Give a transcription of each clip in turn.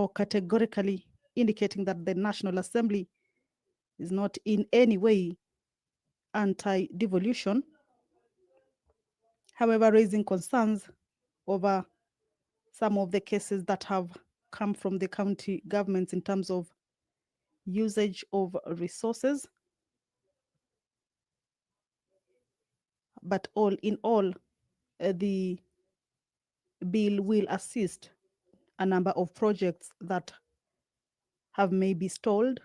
now categorically indicating that the National Assembly is not in any way anti-devolution, however, raising concerns over some of the cases that have come from the county governments in terms of usage of resources. But all in all, the bill will assist a number of projects that have maybe stalled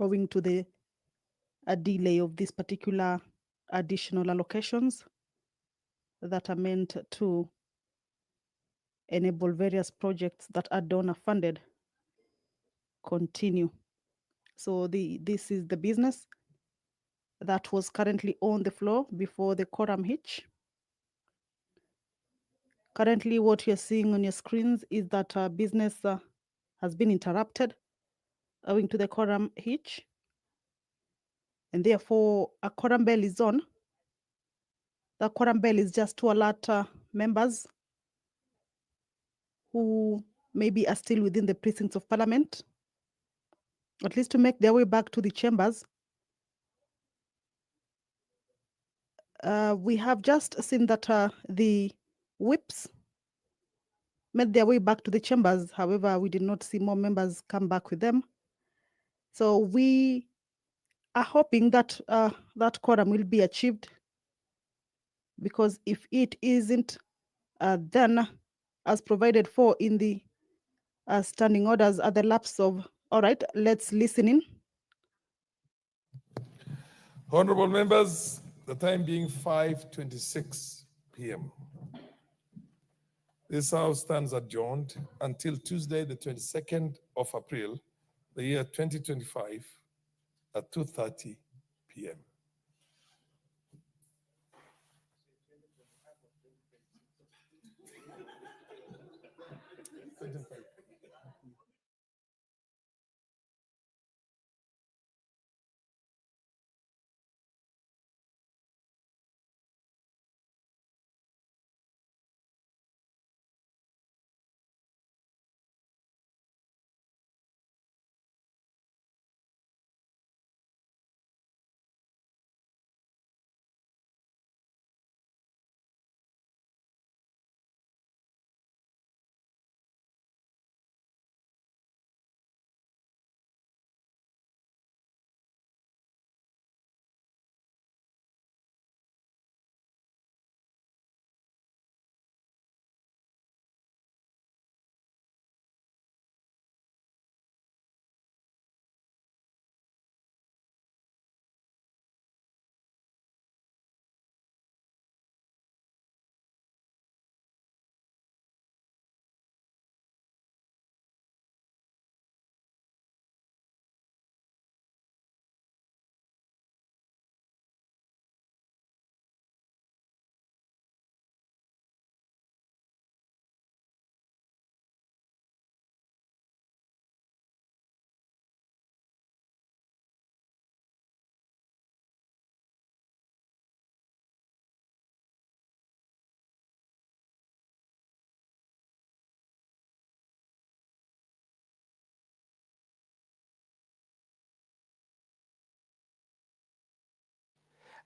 owing to the delay of these particular additional allocations that are meant to enable various projects that are donor funded continue. So this is the business that was currently on the floor before the quorum hitch. Currently, what you're seeing on your screens is that business has been interrupted owing to the quorum hitch, and therefore a quorum bell is on. The quorum bell is just to alert members who maybe are still within the precincts of Parliament, at least to make their way back to the chambers. We have just seen that the whips made their way back to the chambers. However, we did not see more members come back with them. So we are hoping that that quorum will be achieved, because if it isn't, then as provided for in the standing orders at the lapse of, all right, let's listen in. Honorable members, the time being 5:26 p.m. This House stands adjourned until Tuesday, the 22nd of April, the year 2025 at 2:30 p.m.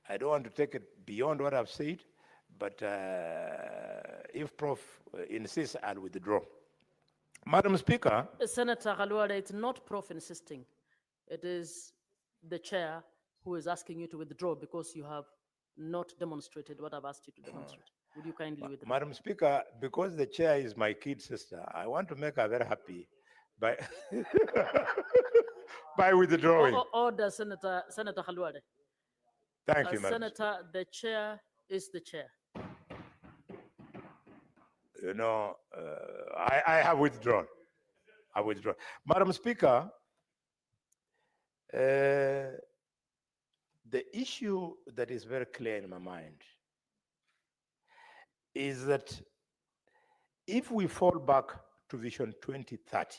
I don't want to take it beyond what I've said, but if Prof insists, I'll withdraw. Madam Speaker. Senator Khalwade, it's not Prof insisting. It is the chair who is asking you to withdraw because you have not demonstrated what I've asked you to demonstrate. Would you kindly withdraw? Madam Speaker, because the chair is my kid sister, I want to make her very happy by, by withdrawing. Order, Senator Khalwade. Thank you, Madam Senator, the chair is the chair. You know, I have withdrawn. I withdraw. Madam Speaker, the issue that is very clear in my mind is that if we fall back to Vision 2030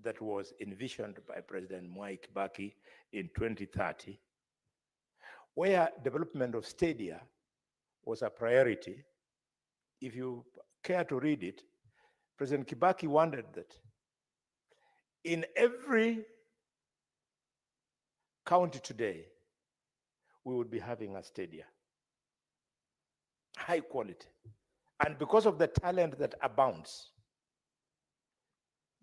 that was envisioned by President Mwai Kibaki in 2030, where development of stadia was a priority, if you care to read it, President Kibaki wondered that in every county today, we would be having a stadium, high quality. And because of the talent that abounds,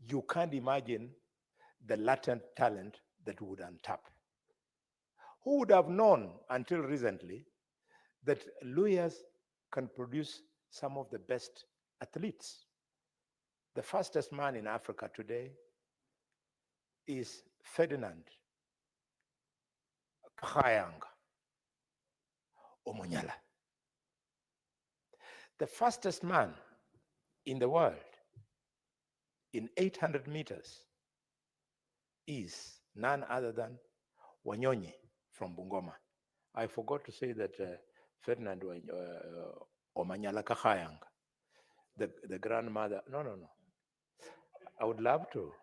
you can't imagine the latent talent that would untap. Who would have known until recently that lawyers can produce some of the best athletes? The fastest man in Africa today is Ferdinand Kahayanga Omonyala. The fastest man in the world in 800 meters is none other than Wanyonyi from Bungoma. I forgot to say that Ferdinand Omanyala Kahayanga, the grandmother, no. I would love to.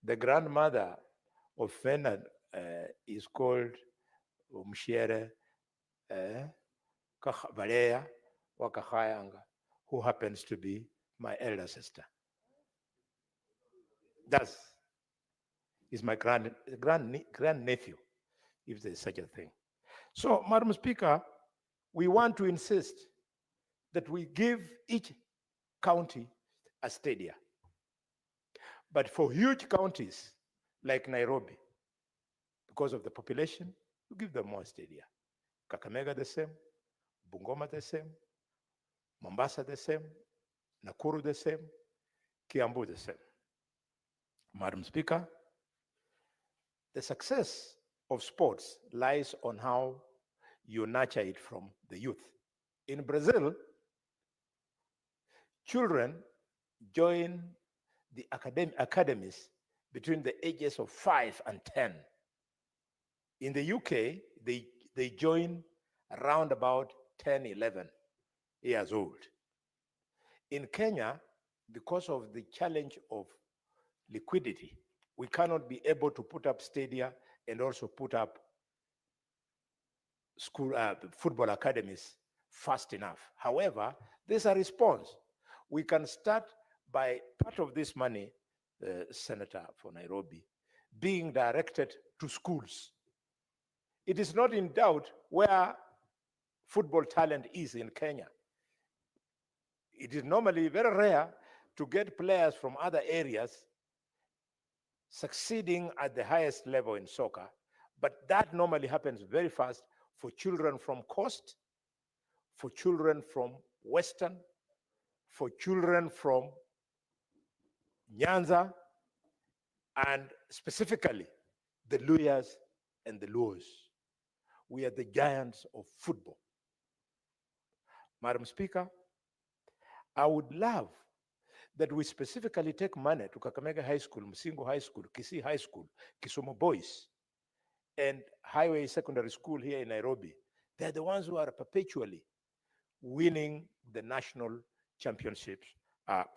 The grandmother of Ferdinand is called Mshere Valeya Wakahayanga, who happens to be my elder sister. That is my grand nephew, if there's such a thing. So, Madam Speaker, we want to insist that we give each county a stadium. But for huge counties like Nairobi, because of the population, we give them more stadia. Kakamega the same, Bungoma the same, Mombasa the same, Nakuru the same, Kiambu the same. Madam Speaker, the success of sports lies on how you nurture it from the youth. In Brazil, children join the academies between the ages of 5 and 10. In the UK, they join around about 10, 11 years old. In Kenya, because of the challenge of liquidity, we cannot be able to put up stadia and also put up school football academies fast enough. However, there's a response. We can start by part of this money, Senator for Nairobi, being directed to schools. It is not in doubt where football talent is in Kenya. It is normally very rare to get players from other areas succeeding at the highest level in soccer, but that normally happens very fast for children from Coast, for children from Western, for children from Nyanza, and specifically the Luyas and the Luos. We are the giants of football. Madam Speaker, I would love that we specifically take money to Kakamega High School, Msingo High School, Kisii High School, Kisumu Boys, and Highway Secondary School here in Nairobi. They're the ones who are perpetually winning the national championships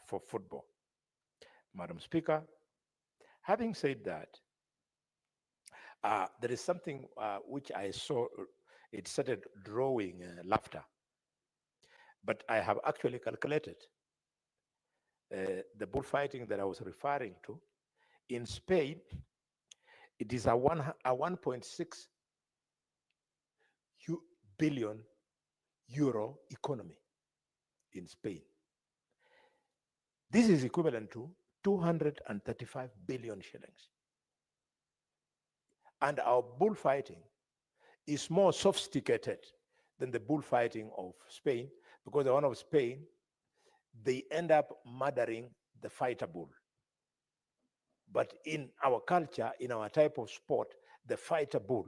for football. Madam Speaker, having said that, there is something which I saw, it started drawing laughter, but I have actually calculated the bullfighting that I was referring to. In Spain, it is a 1.6 billion euro economy in Spain. This is equivalent to 235 billion shillings. And our bullfighting is more sophisticated than the bullfighting of Spain, because the one of Spain, they end up murdering the fighter bull. But in our culture, in our type of sport, the fighter bull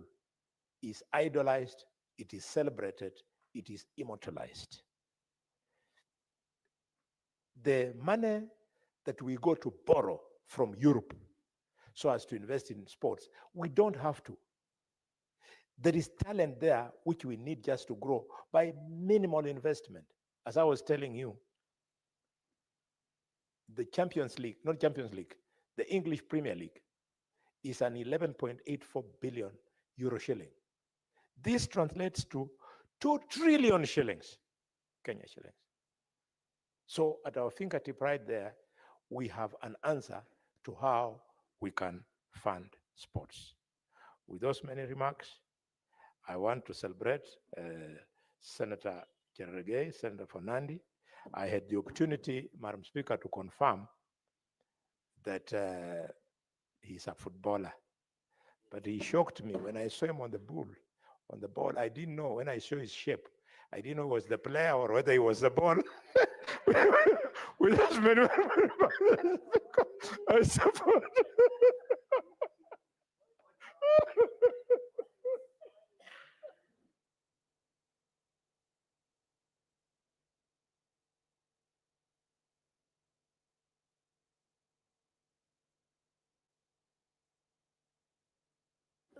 is idolized, it is celebrated, it is immortalized. The money that we go to borrow from Europe so as to invest in sports, we don't have to. There is talent there which we need just to grow by minimal investment. As I was telling you, the Champions League, not Champions League, the English Premier League is an 11.84 billion euro shilling. This translates to 2 trillion shillings, Kenya shillings. So at our fingertip right there, we have an answer to how we can fund sports. With those many remarks, I want to celebrate Senator Cherargei, Senator Fernandi. I had the opportunity, Madam Speaker, to confirm that he's a footballer. But he shocked me when I saw him on the ball. I didn't know when I saw his shape. I didn't know it was the player or whether he was the ball. With as many I support.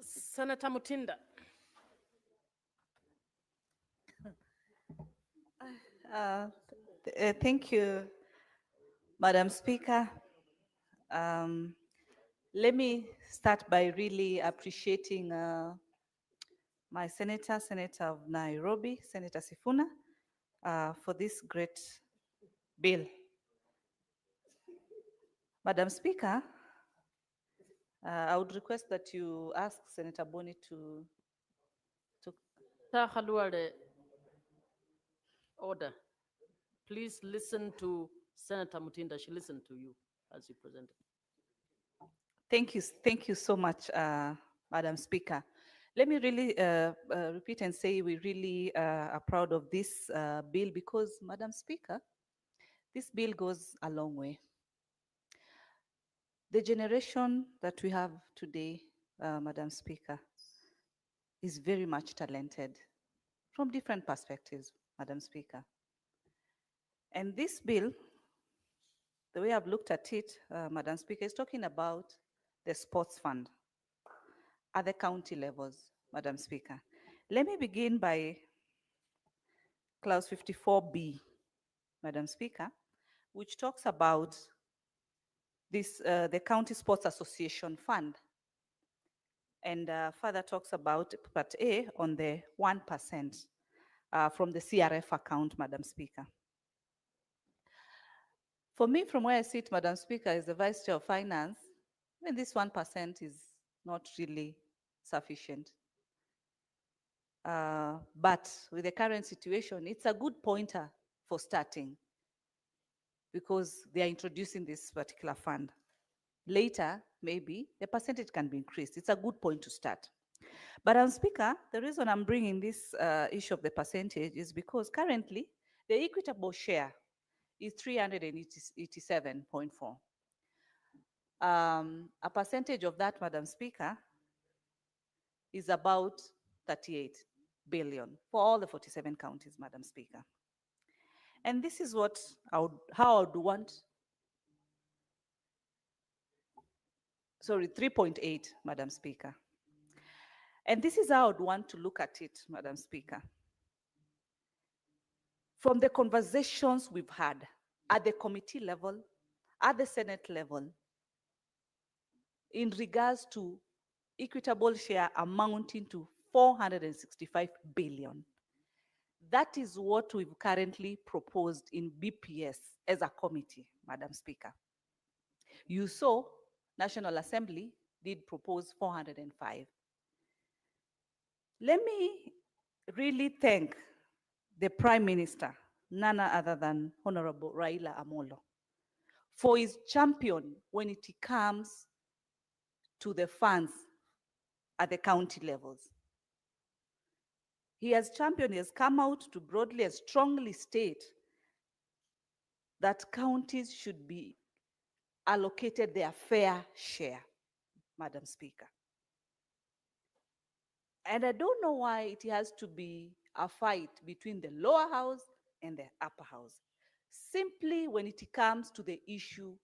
Senator Mutinda. Thank you, Madam Speaker. Let me start by really appreciating my senator of Nairobi, Senator Sifuna, for this great bill. Madam Speaker, I would request that you ask Senator Boni to Order. Please listen to Senator Mutinda. She listened to you as you presented. Thank you so much, Madam Speaker. Let me really repeat and say we really are proud of this bill because, Madam Speaker, this bill goes a long way. The generation that we have today, Madam Speaker, is very much talented from different perspectives, Madam Speaker. And this bill, the way I've looked at it, Madam Speaker, is talking about the sports fund at the county levels, Madam Speaker. Let me begin by Clause 54B, Madam Speaker, which talks about this, the County Sports Association Fund, and further talks about Part A on the 1% from the CRF account, Madam Speaker. For me, from where I sit, Madam Speaker, as the Vice Chair of Finance, even this 1% is not really sufficient. But with the current situation, it's a good pointer for starting because they are introducing this particular fund. Later, maybe the percentage can be increased. It's a good point to start. But Speaker, the reason I'm bringing this issue of the percentage is because currently the equitable share is 387.4. A percentage of that, Madam Speaker, is about 38 billion for all the 47 counties, Madam Speaker. And this is what how I would want, sorry, 3.8, Madam Speaker. And this is how I would want to look at it, Madam Speaker. From the conversations we've had at the committee level, at the Senate level, in regards to equitable share amounting to 465 billion. That is what we've currently proposed in BPS as a committee, Madam Speaker. You saw National Assembly did propose 405. Let me really thank the Prime Minister, none other than Honorable Raila Amolo, for his champion when it comes to the funds at the county levels. He has championed, he has come out to broadly and strongly state that counties should be allocated their fair share, Madam Speaker. And I don't know why it has to be a fight between the lower house and the upper house. Simply when it comes to the issue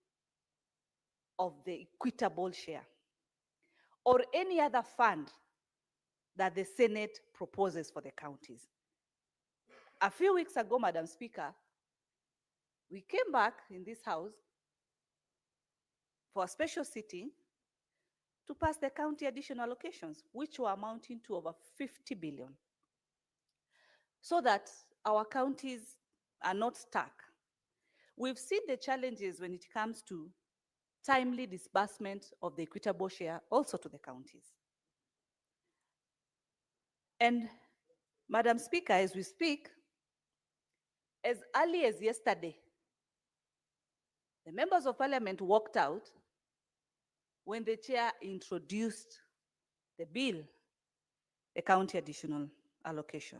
of the equitable share or any other fund that the Senate proposes for the counties. A few weeks ago, Madam Speaker, we came back in this house for a special sitting to pass the county additional allocations, which were amounting to over 50 billion, so that our counties are not stuck We've seen the challenges when it comes to timely disbursement of the equitable share also to the counties. And Madam Speaker, as we speak, as early as yesterday, the members of parliament walked out when the chair introduced the bill, the county additional allocation.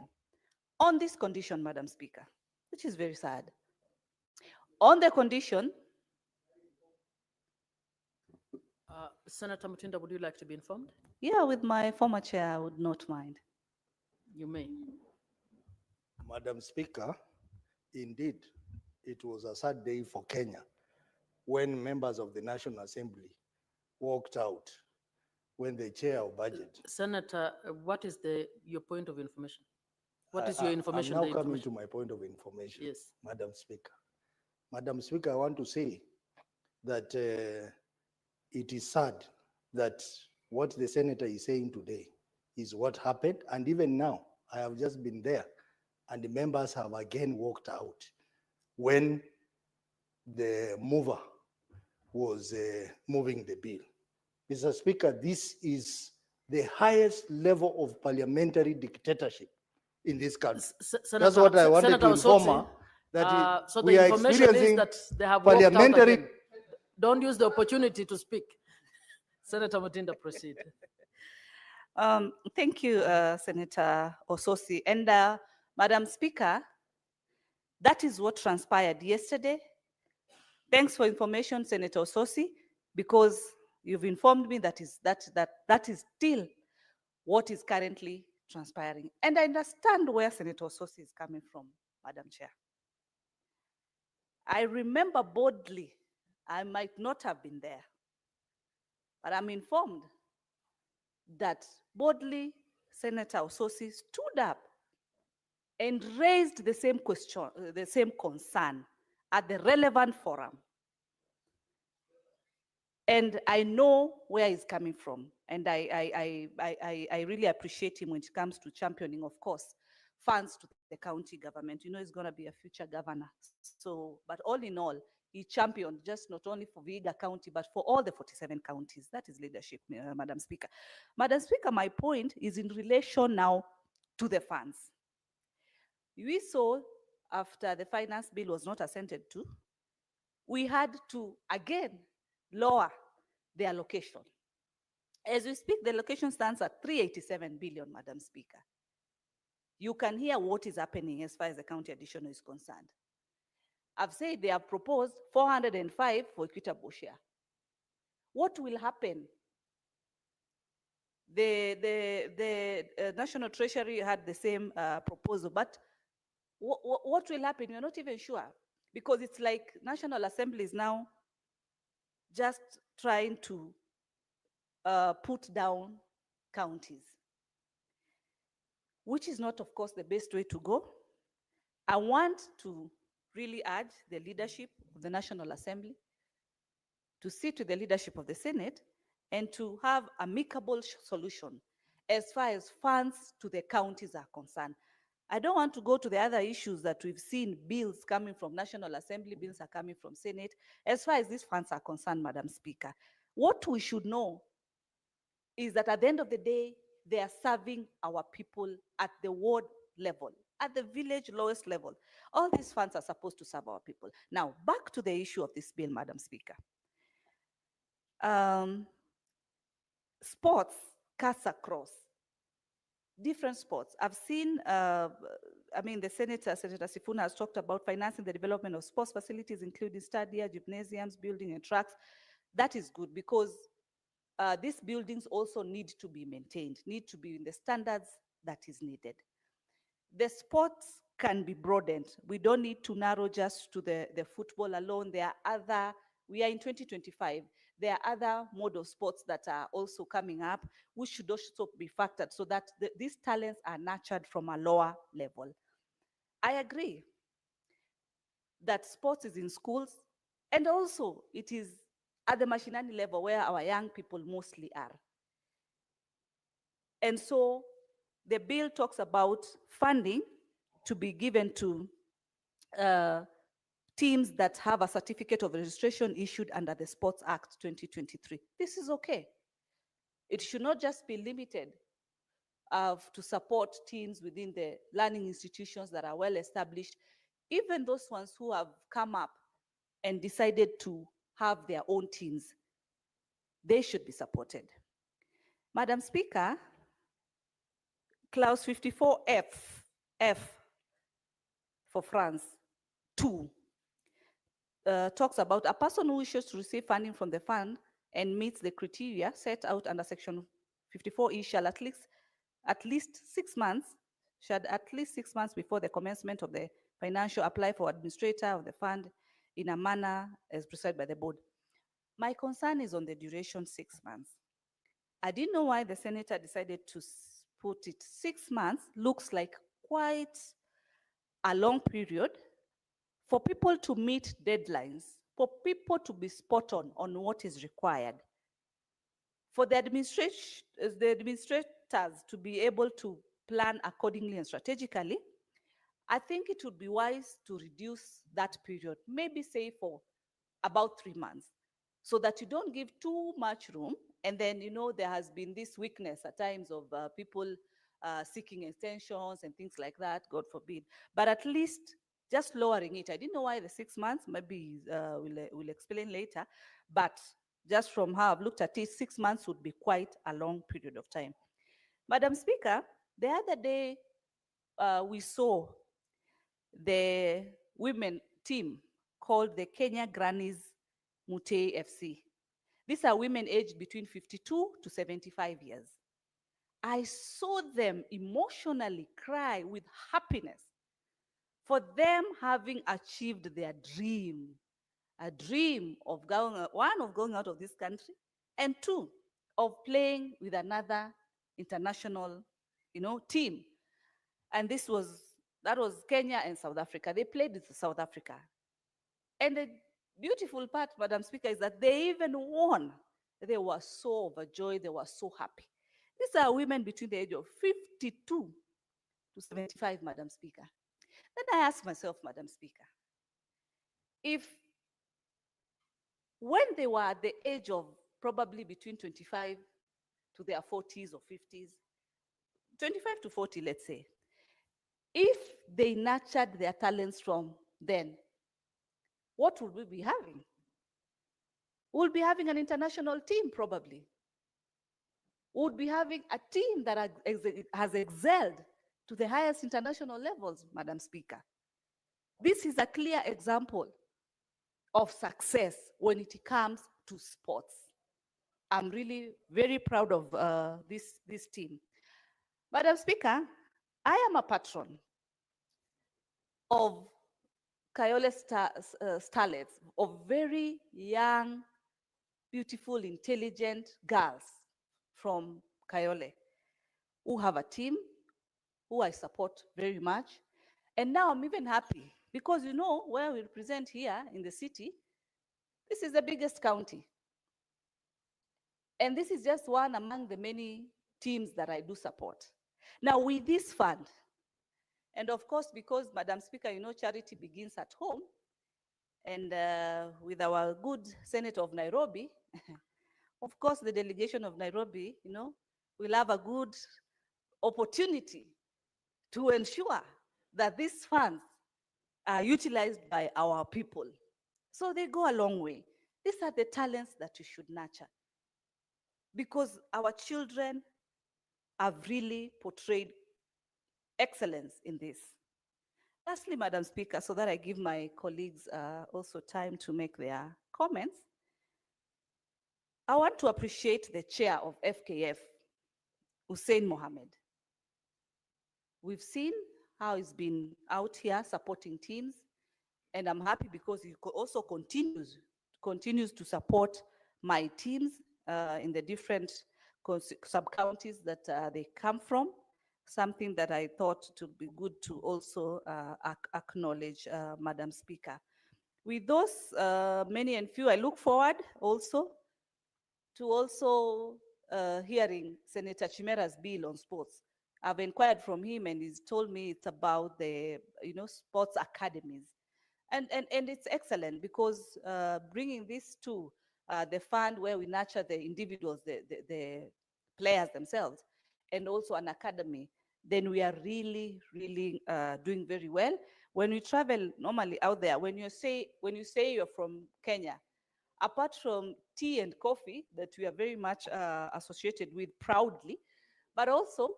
On this condition, Madam Speaker, which is very sad, on the condition, Senator Mutinda, would you like to be informed? yeah, with my former chair, I would not mind. You may. Madam Speaker, indeed, it was a sad day for Kenya when members of the National Assembly walked out when the chair of budget. Senator, what is your point of information? What is your information? I'm now coming to my point of information. Yes. Madam Speaker. Madam Speaker, I want to say that it is sad that what the senator is saying today is what happened. And even now, I have just been there and the members have again walked out when the mover was moving the bill. Mr. Speaker, this is the highest level of parliamentary dictatorship in this country. That's what I wanted Senator to inform Osotsi, her, that so we the are information is experiencing that they have walked out parliamentary. again. Don't use the opportunity to speak. Senator Mutinda, proceed. Thank you, Senator Osotsi. And Madam Speaker, that is what transpired yesterday. Thanks for information, Senator Osotsi, because you've informed me that is still what is currently transpiring. And I understand where Senator Osotsi is coming from, Madam Chair. I remember boldly, I might not have been there, but I'm informed that boldly Senator Osotsi stood up and raised the same question, the same concern at the relevant forum. And I know where he's coming from. And I really appreciate him when it comes to championing, of course, funds to the county government. You know, he's going to be a future governor. So, but all in all, he championed just not only for Vihiga County, but for all the 47 counties. That is leadership, Madam Speaker. Madam Speaker, my point is in relation now to the funds. We saw after the finance bill was not assented to, we had to again lower the allocation. As we speak, the allocation stands at 387 billion, Madam Speaker. You can hear what is happening as far as the county additional is concerned. I've said they have proposed 405 for equitable share. What will happen? The National Treasury had the same proposal, but what will happen? We're not even sure, because it's like National Assembly is now just trying to put down counties, which is not, of course, the best way to go. I want to really urge the leadership of the National Assembly to sit with the leadership of the Senate and to have amicable solution as far as funds to the counties are concerned. I don't want to go to the other issues that we've seen, bills coming from National Assembly, bills are coming from Senate. As far as these funds are concerned, Madam Speaker, what we should know is that at the end of the day, they are serving our people at the ward level, at the village lowest level. All these funds are supposed to serve our people. Now, back to the issue of this bill, Madam Speaker. Sports cuts across different sports. I've seen, the Senator Sifuna has talked about financing the development of sports facilities, including stadia, gymnasiums, building and tracks. That is good, because these buildings also need to be maintained, need to be in the standards that is needed. The sports can be broadened. We don't need to narrow just to the football alone. There are other, we are in 2025, there are other mode of sports that are also coming up, which should also be factored so that these talents are nurtured from a lower level. I agree that sports is in schools, and also it is at the mashinani level where our young people mostly are. And so the bill talks about funding to be given to teams that have a certificate of registration issued under the Sports Act 2023. This is okay. It should not just be limited to support teams within the learning institutions that are well established, even those ones who have come up and decided to have their own teams, they should be supported. Madam Speaker, clause 54F for France 2 talks about a person who wishes to receive funding from the fund and meets the criteria set out under section 54E shall at least 6 months before the commencement of the financial apply for administrator of the fund in a manner as prescribed by the board. My concern is on the duration 6 months. I didn't know why the senator decided to put it 6 months. Looks like quite a long period for people to meet deadlines, for people to be spot on what is required, for the administrators to be able to plan accordingly and strategically. I think it would be wise to reduce that period, maybe say for about 3 months, so that you don't give too much room. And then, there has been this weakness at times of people seeking extensions and things like that, God forbid. But at least just lowering it. I didn't know why the 6 months, maybe we'll explain later, but just from how I've looked at it, 6 months would be quite a long period of time. Madam Speaker, the other day we saw the women team called the Kenya Grannies Mutei FC. These are women aged between 52 to 75 years. I saw them emotionally cry with happiness for them having achieved their dream, a dream of going out of this country, and 2, of playing with another international, team. And that was Kenya and South Africa. They played with South Africa. And the beautiful part, Madam Speaker, is that they even won. They were so overjoyed. They were so happy. These are women between the age of 52 to 75, Madam Speaker. Then I ask myself, Madam Speaker, if when they were at the age of probably between 25 to their 40s or 50s, 25 to 40, let's say, if they nurtured their talents from then, what would we be having? We'll be having an international team, probably. We'll be having a team that has excelled to the highest international levels, Madam Speaker. This is a clear example of success when it comes to sports. I'm really very proud of this team. Madam Speaker, I am a patron of Kayole starlets, of very young, beautiful, intelligent girls from Kayole who have a team, who I support very much. And now I'm even happy because where we represent here in the city, this is the biggest county. And this is just one among the many teams that I do support. Now with this fund, and of course, because Madam Speaker, charity begins at home, and with our good Senator of Nairobi, of course, the delegation of Nairobi, will have a good opportunity to ensure that these funds are utilized by our people. So they go a long way. These are the talents that you should nurture, because our children have really portrayed excellence in this. Lastly, Madam Speaker, so that I give my colleagues also time to make their comments, I want to appreciate the chair of FKF, Hussein Mohammed. We've seen how he's been out here supporting teams, and I'm happy because he also continues to support my teams in the different sub-counties that they come from, something that I thought to be good to also acknowledge, Madam Speaker. With those many and few, I look forward also to hearing Senator Chimera's bill on sports. I've inquired from him and he's told me it's about the sports academies. And it's excellent because bringing this to the fund where we nurture the individuals, the players themselves, and also an academy, then we are really, really doing very well. When we travel normally out there, when you say you're from Kenya, apart from tea and coffee that we are very much associated with proudly, but also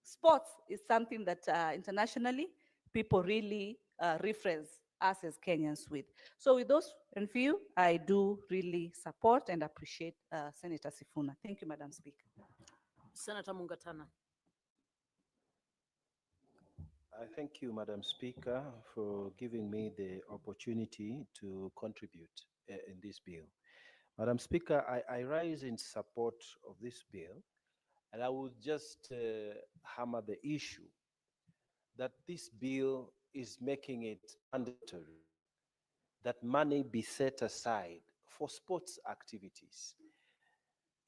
sports is something that internationally people really reference us as Kenyans with. So with those and few, I do really support and appreciate Senator Sifuna. Thank you, Madam Speaker. Senator Mungatana. I thank you, Madam Speaker, for giving me the opportunity to contribute in this bill. Madam Speaker, I rise in support of this bill, and I will just hammer the issue that this bill is making it mandatory that money be set aside for sports activities.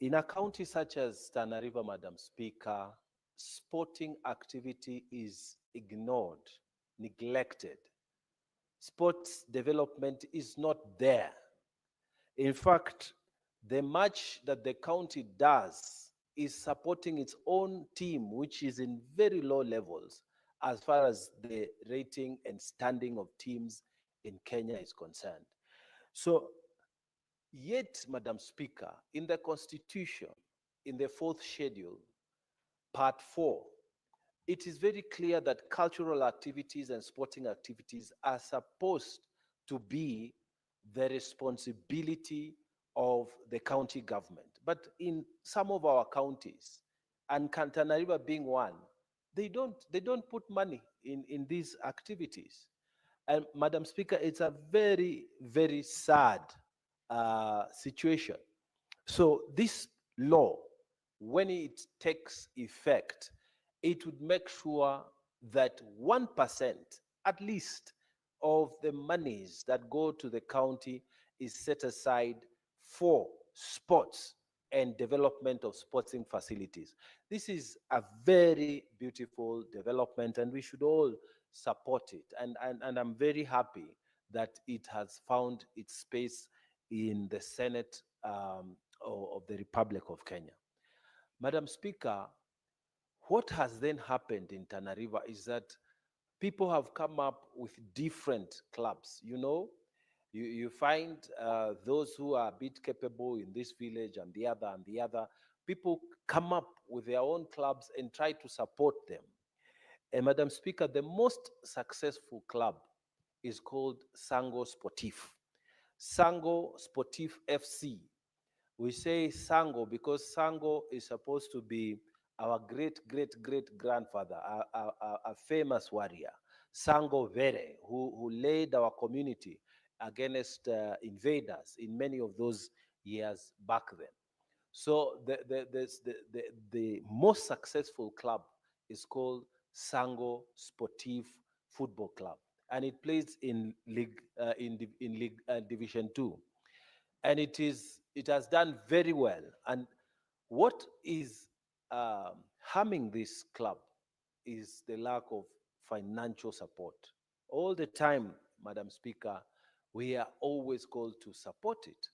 In a county such as Tana River, Madam Speaker, sporting activity is ignored, neglected. Sports development is not there. In fact, the much that the county does is supporting its own team, which is in very low levels as far as the rating and standing of teams in Kenya is concerned. So, yet, Madam Speaker, in the Constitution, in the fourth schedule, Part 4, it is very clear that cultural activities and sporting activities are supposed to be the responsibility of the county government. But in some of our counties, and Tana River being one, they don't put money in these activities. And Madam Speaker, it's a very, very sad situation. So this law, when it takes effect, it would make sure that 1% at least of the monies that go to the county is set aside for sports and development of sporting facilities. This is a very beautiful development, and we should all support it. And I'm very happy that it has found its space in the Senate of the Republic of Kenya. Madam Speaker, what has then happened in Tana River is that people have come up with different clubs. You find those who are a bit capable in this village and the other. People come up with their own clubs and try to support them. And Madam Speaker, the most successful club is called Sango Sportif. Sango Sportif FC. We say Sango because Sango is supposed to be our great grandfather, a famous warrior, Sango Vere, who led our community against invaders in many of those years back then. So the most successful club is called Sango Sportif Football Club, and it plays in League Division 2, and it has done very well. And what is harming this club is the lack of financial support. All the time, Madam Speaker, we are always called to support it.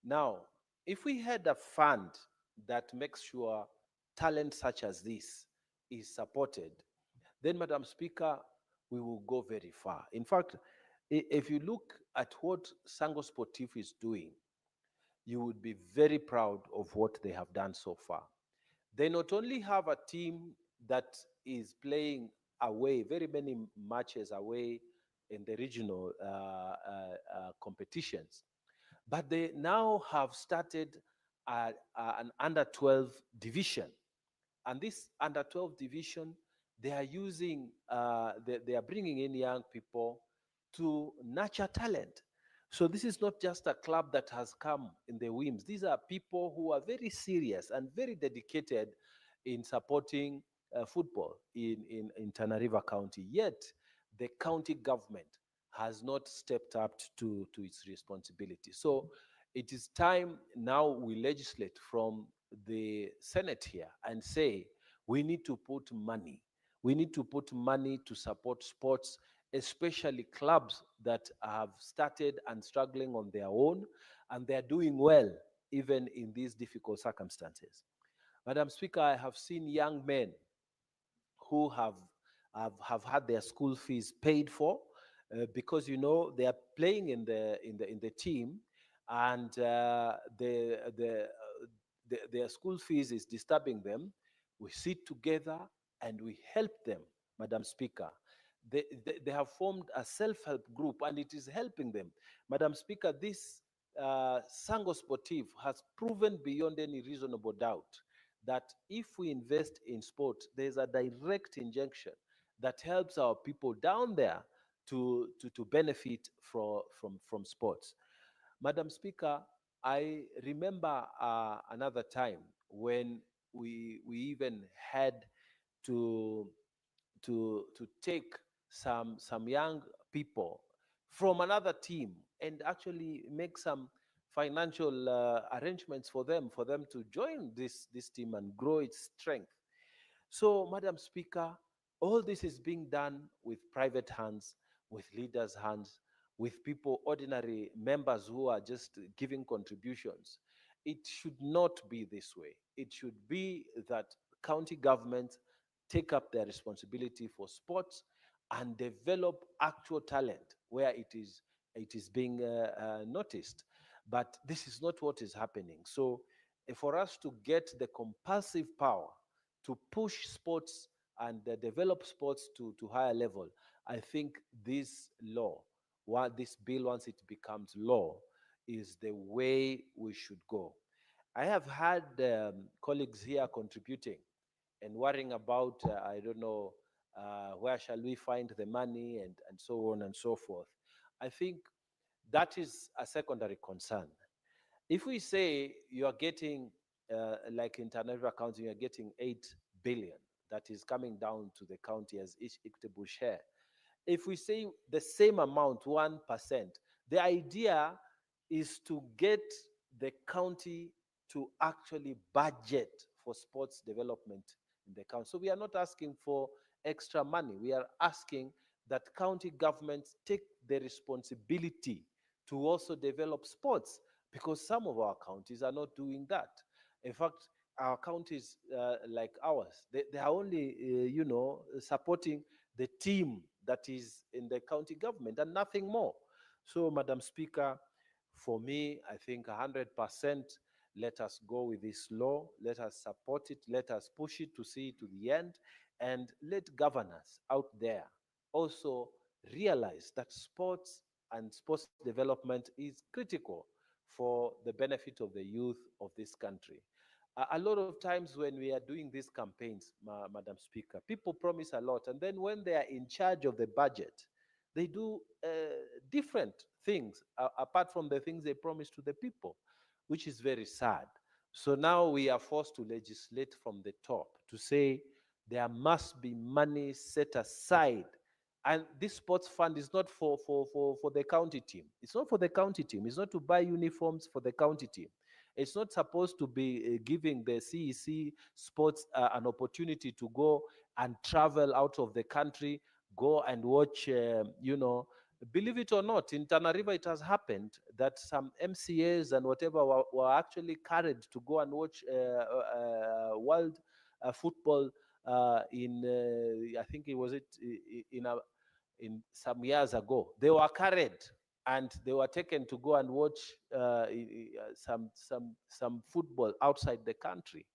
Now, if we had a fund that makes sure talent such as this is supported, then, Madam Speaker, we will go very far. In fact, if you look at what Sango Sportif is doing, you would be very proud of what they have done so far. They not only have a team that is playing away, very many matches away in the regional competitions, but they now have started an under-12 division. And this under-12 division, they are using, they are bringing in young people to nurture talent. So this is not just a club that has come in the whims. These are people who are very serious and very dedicated in supporting football in Tana River County. Yet, the county government has not stepped up to its responsibility. So it is time now we legislate from the Senate here and say we need to put money. We need to put money to support sports, especially clubs that have started and struggling on their own, and they're doing well even in these difficult circumstances. Madam Speaker, I have seen young men who have had their school fees paid for, because they are playing in the team, and their school fees is disturbing them. We sit together and we help them, Madam Speaker. They have formed a self-help group, and it is helping them. Madam Speaker, this Sango Sportif has proven beyond any reasonable doubt that if we invest in sport, there's a direct injection that helps our people down there to benefit from sports. Madam Speaker, I remember another time when we even had to to take some young people from another team and actually make some financial arrangements for them to join this team and grow its strength. So, Madam Speaker, all this is being done with private hands, with leaders' hands, with people, ordinary members who are just giving contributions. It should not be this way. It should be that county governments take up their responsibility for sports and develop actual talent where it is being noticed. But this is not what is happening. So, for us to get the compulsive power to push sports and develop sports to higher level, I think this law, what this bill, once it becomes law, is the way we should go. I have had colleagues here contributing and worrying about, I don't know, where shall we find the money, and so on and so forth. I think that is a secondary concern. If we say you are getting, like in Tanariva County, you are getting 8 billion that is coming down to the county as each equitable share. If we say the same amount, 1%, the idea is to get the county to actually budget for sports development in the county. So we are not asking for extra money. We are asking that county governments take the responsibility to also develop sports, because some of our counties are not doing that. In fact, our counties like ours, they are only, supporting the team that is in the county government and nothing more. So, Madam Speaker, for me, I think 100%, let us go with this law, let us support it, let us push it to see it to the end, and let governors out there also realize that sports and sports development is critical for the benefit of the youth of this country. A lot of times when we are doing these campaigns, Madam Speaker, people promise a lot, and then when they are in charge of the budget, they do different things apart from the things they promise to the people, which is very sad. So now we are forced to legislate from the top to say there must be money set aside. And this sports fund is not for the county team. It's not for the county team. It's not to buy uniforms for the county team. It's not supposed to be giving the CEC sports an opportunity to go and travel out of the country, go and watch, believe it or not, in Tana River it has happened that some MCAs and whatever were actually carried to go and watch world football I think it was in some years ago. They were carried and they were taken to go and watch some football outside the country.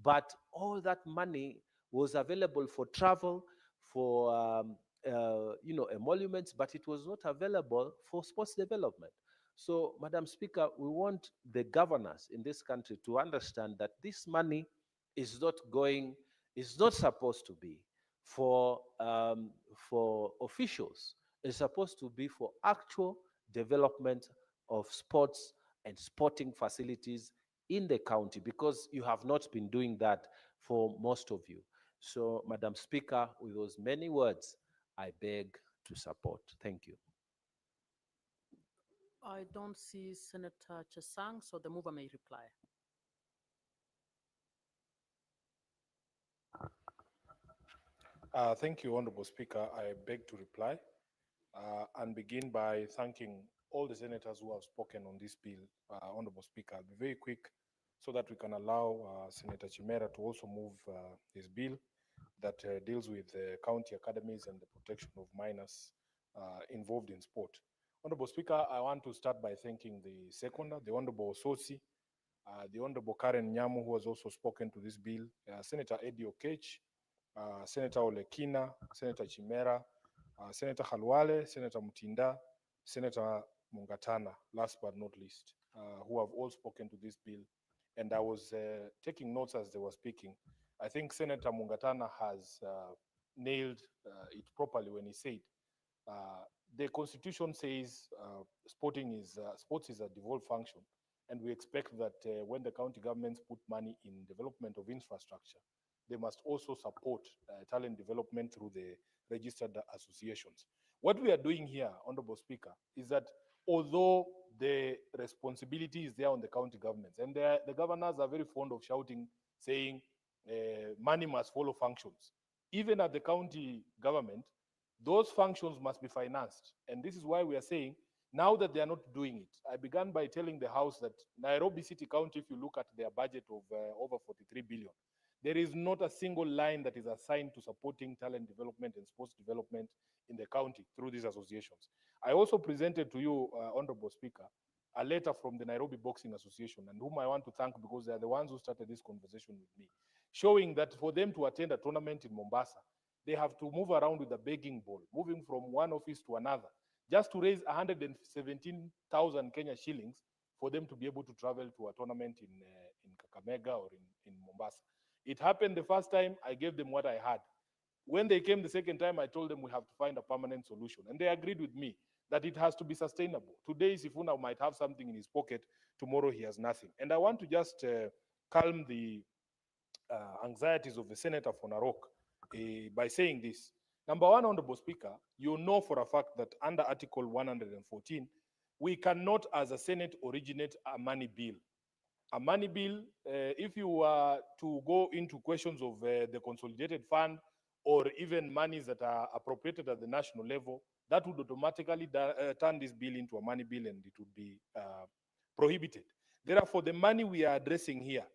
But all that money was available for travel, for emoluments, but it was not available for sports development. So, Madam Speaker, we want the governors in this country to understand that this money is not going, is not supposed to be for officials. It's supposed to be for actual development of sports and sporting facilities in the county, because you have not been doing that for most of you. So, Madam Speaker, with those many words, I beg to support. Thank you. I don't see Senator Chesang, so the mover may reply. Thank you, Honorable Speaker. I beg to reply. and begin by thanking all the senators who have spoken on this bill. Honorable Speaker, I'll be very quick so that we can allow Senator Chimera to also move his bill that deals with county academies and the protection of minors involved in sport. Honorable Speaker, I want to start by thanking the seconder, the Honorable Sosi, the Honorable Karen Nyamu, who has also spoken to this bill, Senator Eddie Okech, Senator Olekina, Senator Chimera, Senator Halwale, Senator Mutinda, Senator Mungatana, last but not least, who have all spoken to this bill. And I was taking notes as they were speaking. I think Senator Mungatana has nailed it properly when he said, the Constitution says sports is a devolved function, and we expect that when the county governments put money in development of infrastructure, they must also support talent development through the registered associations. What we are doing here, Honorable Speaker, is that although the responsibility is there on the county governments, and the governors are very fond of shouting, saying money must follow functions. Even at the county government, those functions must be financed. And this is why we are saying, now that they are not doing it, I began by telling the House that Nairobi City County, if you look at their budget of over 43 billion, there is not a single line that is assigned to supporting talent development and sports development in the county through these associations. I also presented to you, Honorable Speaker, a letter from the Nairobi Boxing Association, and whom I want to thank because they are the ones who started this conversation with me, showing that for them to attend a tournament in Mombasa, they have to move around with a begging bowl, moving from one office to another, just to raise 117,000 Kenya shillings for them to be able to travel to a tournament in Kakamega or in Mombasa. It happened the first time, I gave them what I had. When they came the second time, I told them we have to find a permanent solution. And they agreed with me that it has to be sustainable. Today, Sifuna might have something in his pocket, tomorrow he has nothing. And I want to just calm the anxieties of the senator for Narok by saying this. Number one, Honorable Speaker, you know for a fact that under Article 114, we cannot, as a Senate, originate a money bill. A money bill, if you were to go into questions of the consolidated fund or even monies that are appropriated at the national level, that would automatically turn this bill into a money bill and it would be prohibited. Therefore, the money we are addressing here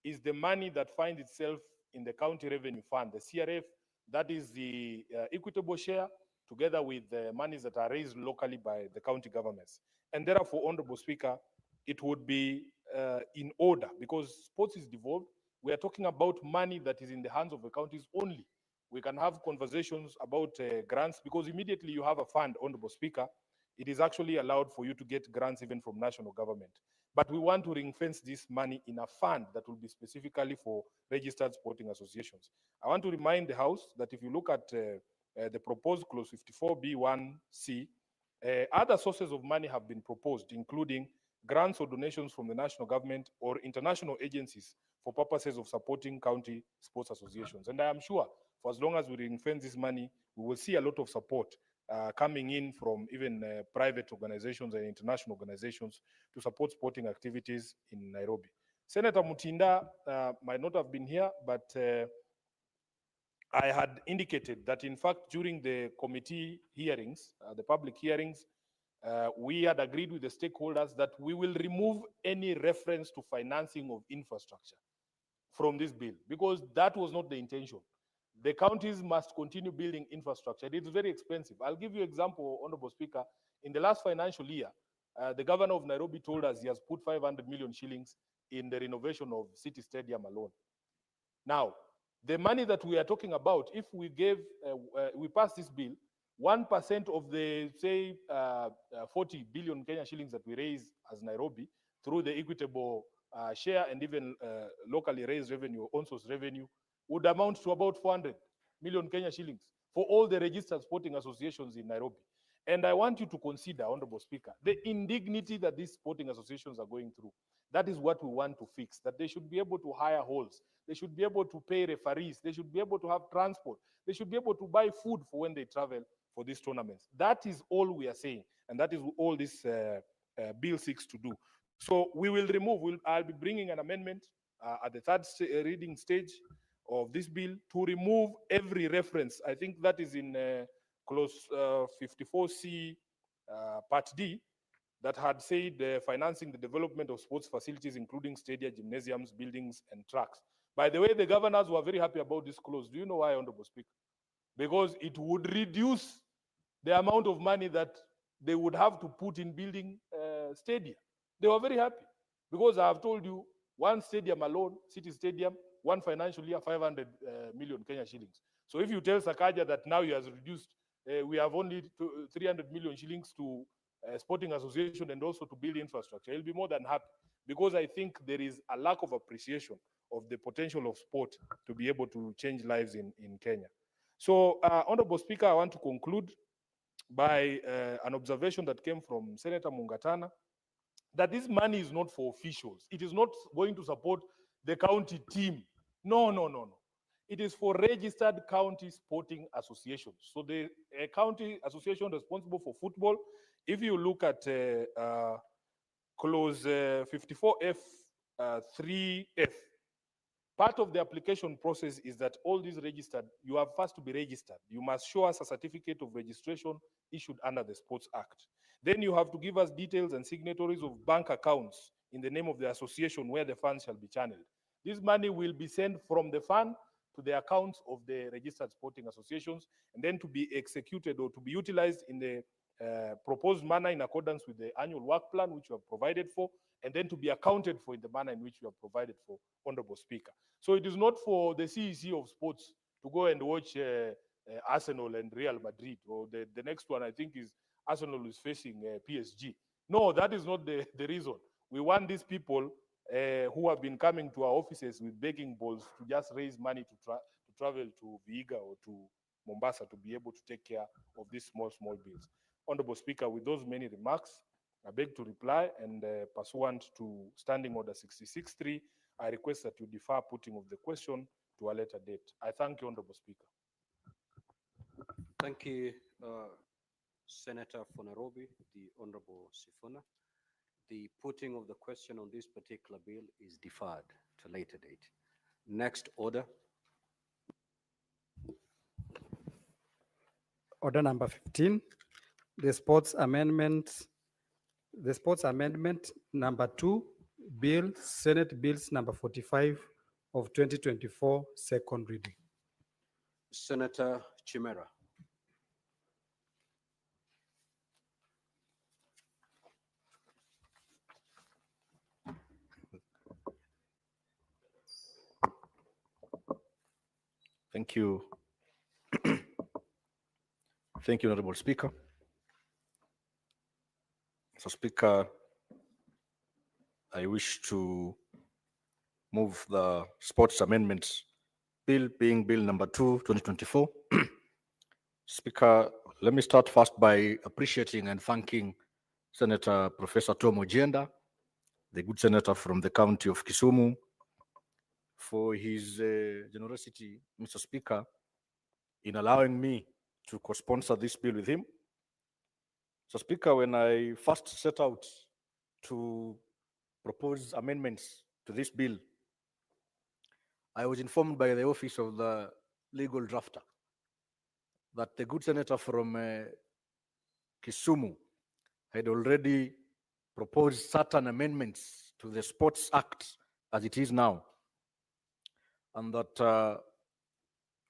is the money that finds itself in the county revenue fund, the CRF, that is the equitable share, together with the monies that are raised locally by the county governments. And therefore, Honorable Speaker, it would be in order, because sports is devolved. We are talking about money that is in the hands of the counties only. We can have conversations about grants, because immediately you have a fund, Honorable Speaker, it is actually allowed for you to get grants even from national government. But we want to ring fence this money in a fund that will be specifically for registered sporting associations. I want to remind the House that if you look at the proposed clause 54B1C, other sources of money have been proposed, including grants or donations from the national government or international agencies for purposes of supporting county sports associations. And I am sure for as long as we ring fence this money, we will see a lot of support coming in from even private organizations and international organizations to support sporting activities in Nairobi. Senator Mutinda might not have been here, but I had indicated that in fact during the committee hearings, the public hearings, we had agreed with the stakeholders that we will remove any reference to financing of infrastructure from this bill, because that was not the intention. The counties must continue building infrastructure. It is very expensive. I'll give you an example, Honorable Speaker. In the last financial year, the governor of Nairobi told us he has put 500 million shillings in the renovation of City Stadium alone. Now, the money that we are talking about, if we we pass this bill, 1% of the, say, 40 billion Kenya shillings that we raise as Nairobi through the equitable share and even locally raised revenue, on-source revenue, would amount to about 400 million Kenya shillings for all the registered sporting associations in Nairobi. And I want you to consider, Honorable Speaker, the indignity that these sporting associations are going through. That is what we want to fix, that they should be able to hire halls, they should be able to pay referees, they should be able to have transport, they should be able to buy food for when they travel for these tournaments. That is all we are saying, and that is all this bill seeks to do. So we will remove, I'll be bringing an amendment at the third reading stage of this bill to remove every reference. I think that is in clause 54C, part D, that had said financing the development of sports facilities, including stadia, gymnasiums, buildings, and tracks. By the way, the governors were very happy about this clause. Do you know why, Honorable Speaker? Because it would reduce the amount of money that they would have to put in building stadia. They were very happy because I have told you, one stadium alone, City Stadium, one financial year, 500 million Kenya shillings. So if you tell Sakaja that now he has reduced, we have only 300 million shillings to sporting association and also to build infrastructure, he'll be more than happy, because I think there is a lack of appreciation of the potential of sport to be able to change lives in Kenya. So, Honorable Speaker, I want to conclude by an observation that came from Senator Mungatana, that this money is not for officials. It is not going to support the county team. No, no, no, no. It is for registered county sporting associations. So the county association responsible for football, if you look at clause 54F 3F, part of the application process is that all these registered, you have first to be registered. You must show us a certificate of registration issued under the Sports Act. Then you have to give us details and signatories of bank accounts in the name of the association where the funds shall be channeled. This money will be sent from the fund to the accounts of the registered sporting associations, and then to be executed or to be utilized in the proposed manner in accordance with the annual work plan which you have provided for, and then to be accounted for in the manner in which you have provided for, Honorable Speaker. So it is not for the CEC of sports to go and watch Arsenal and Real Madrid, or the next one I think is Arsenal is facing PSG. No, that is not the reason. We want these people who have been coming to our offices with begging balls to just raise money to travel to Vihiga or to Mombasa to be able to take care of these small bills. Honorable Speaker, with those many remarks, I beg to reply, and pursuant to Standing Order 66.3, I request that you defer putting of the question to a later date. I thank you, Honorable Speaker. Thank you, Senator for Nairobi, the Honorable Sifuna. The putting of the question on this particular bill is deferred to a later date. Next order. Order number 15, the sports amendment number 2, bill, Senate bills number 45 of 2024, second reading. Senator Chimera. Thank you. Thank you, Honorable Speaker. So, Speaker, I wish to move the sports amendments bill, being bill number 2, 2024. Speaker, let me start first by appreciating and thanking Senator Professor Tom Ojienda, the good senator from the county of Kisumu, for his generosity, Mr. Speaker, in allowing me to co-sponsor this bill with him. So, Speaker, when I first set out to propose amendments to this bill, I was informed by the office of the legal drafter that the good senator from Kisumu had already proposed certain amendments to the Sports Act as it is now, and that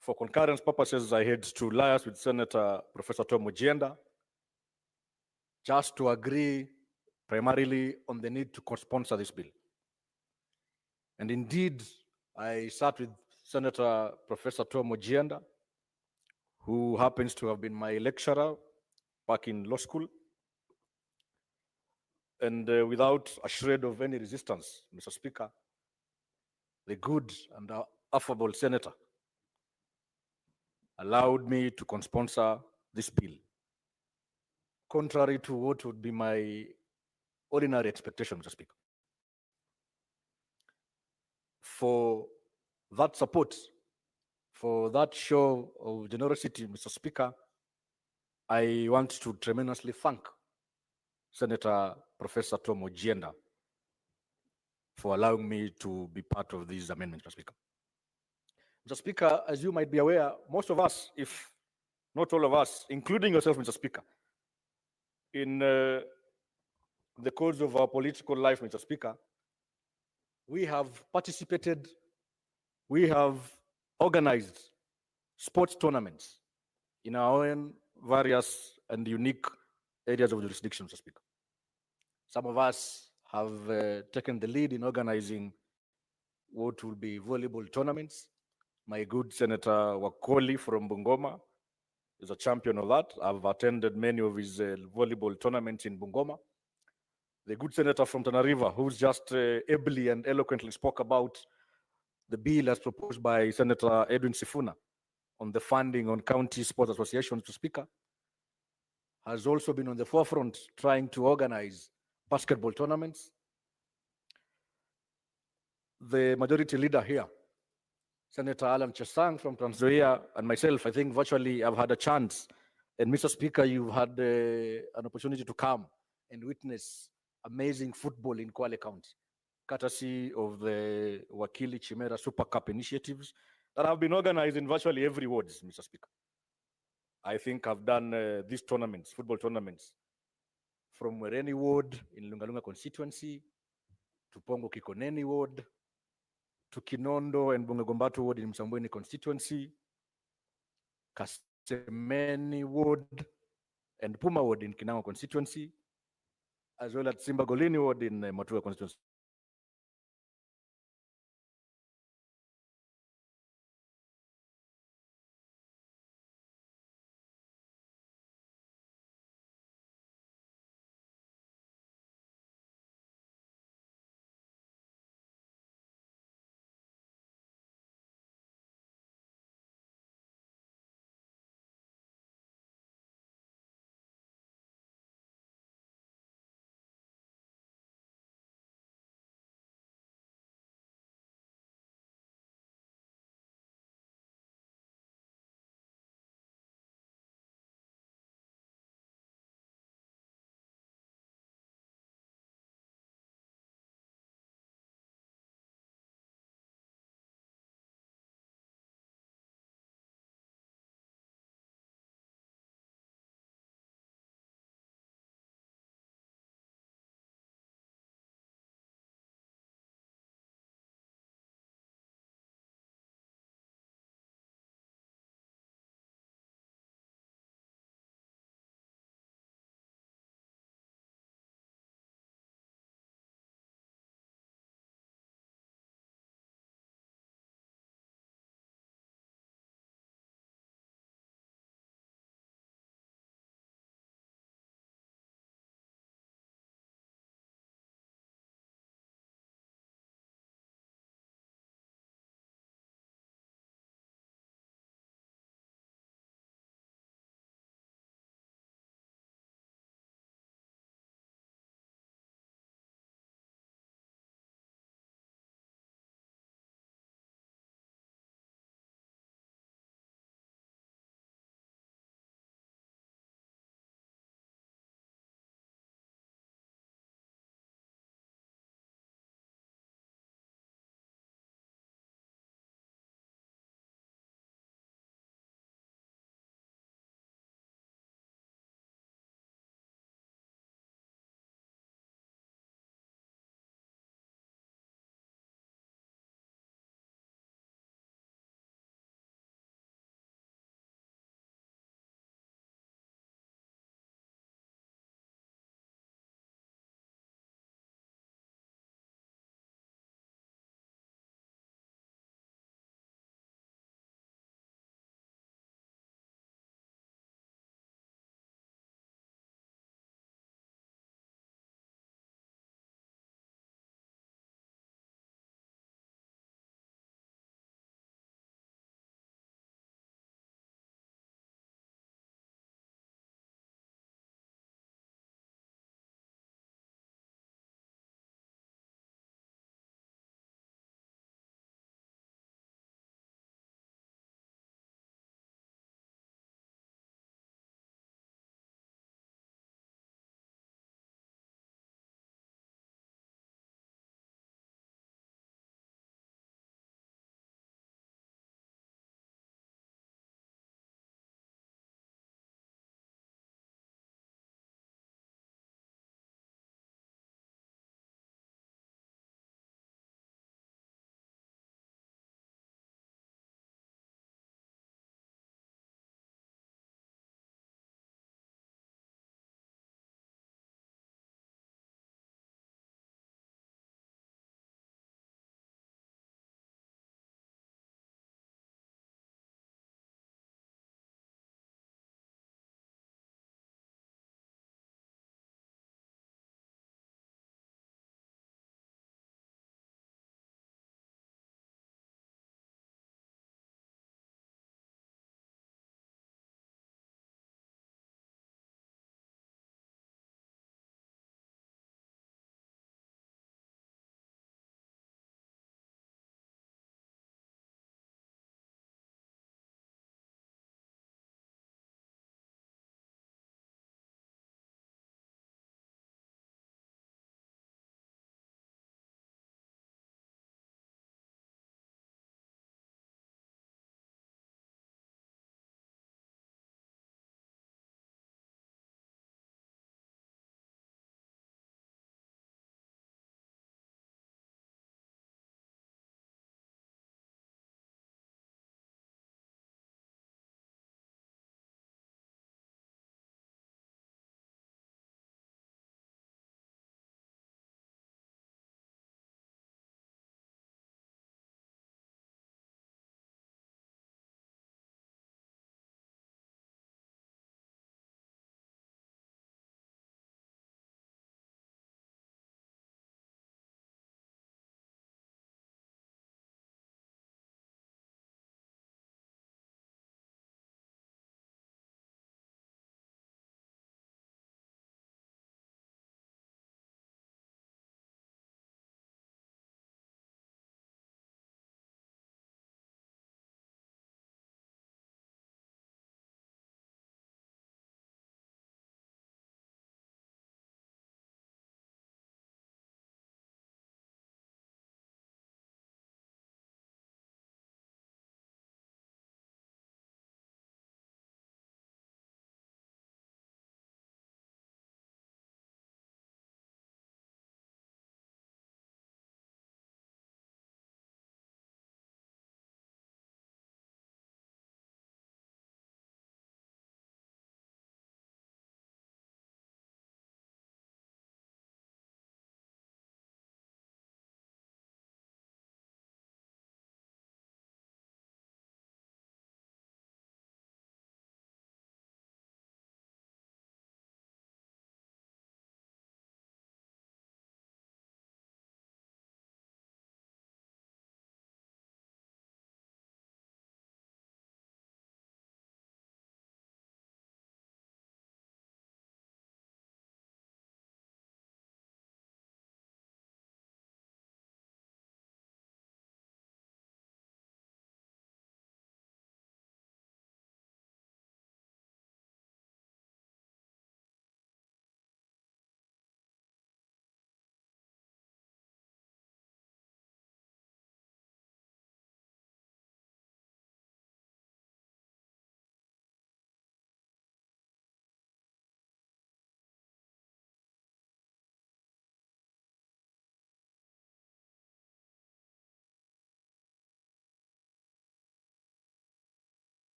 for concurrence purposes, I had to liaise with Senator Professor Tom Ojienda just to agree primarily on the need to co-sponsor this bill. And indeed, I sat with Senator Professor Tom Ojienda, who happens to have been my lecturer back in law school. And without a shred of any resistance, Mr. Speaker, the good and affable senator allowed me to co-sponsor this bill, contrary to what would be my ordinary expectation, Mr. Speaker. For that support, for that show of generosity, Mr. Speaker, I want to tremendously thank Senator Professor Tom Ojienda for allowing me to be part of these amendments, Mr. Speaker. Mr. Speaker, as you might be aware, most of us, if not all of us, including yourself, Mr. Speaker, in the course of our political life, Mr. Speaker, we have participated, we have organized sports tournaments in our own various and unique areas of jurisdiction, Mr. Speaker. Some of us have taken the lead in organizing what will be volleyball tournaments. My good Senator Wakoli from Bungoma is a champion of that. I've attended many of his volleyball tournaments in Bungoma. The good senator from Tana River, who's just ably and eloquently spoke about the bill as proposed by Senator Edwin Sifuna on the funding on county sports associations, to Speaker, has also been on the forefront trying to organize basketball tournaments. The majority leader here, Senator Alan Chesang from Trans Nzoia, and myself, I think virtually I've had a chance. And Mr. Speaker, you've had an opportunity to come and witness amazing football in Kwale County, courtesy of the Wakili Chimera Super Cup initiatives that have been organized in virtually every ward, Mr. Speaker. I think I've done these tournaments, football tournaments, from Wereni ward in Lungalunga constituency, to Pongo Kikoneni ward, to Kinondo and Bungagombatu ward in Msambweni constituency, Kasemeni ward, and Puma ward in Kinango constituency, as well as Simbagolini ward in Matua constituency.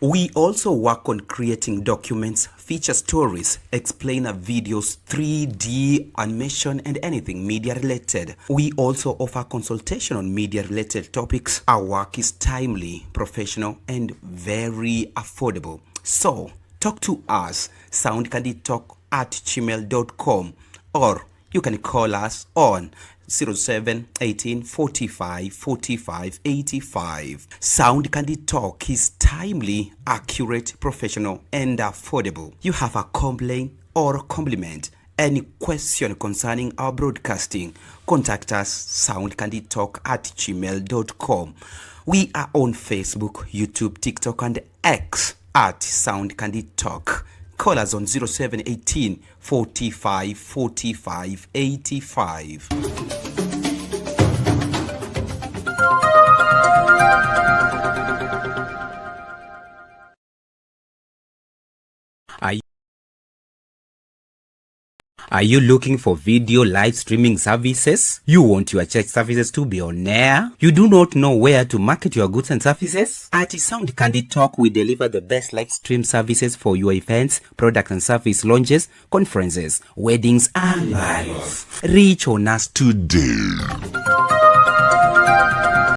We also work on creating documents, feature stories, explainer videos, 3D animation, and anything media related. We also offer consultation on media related topics. Our work is timely, professional, and very affordable. So talk to us, soundcandytalk@gmail.com, or you can call us on 0718 45 45 85. Sound Candy Talk is timely, accurate, professional, and affordable. You have a complaint or a compliment, any question concerning our broadcasting, contact us soundcandytalk@gmail.com. We are on Facebook, YouTube, TikTok, and X at Sound Candy Talk. Call us on 0718 45 45 85. Are you looking for video live streaming services? You want your church services to be on air? You do not know where to market your goods and services? At Sound Candy Talk, we deliver the best live stream services for your events, product and service launches, conferences, weddings, and lives. Reach on us today.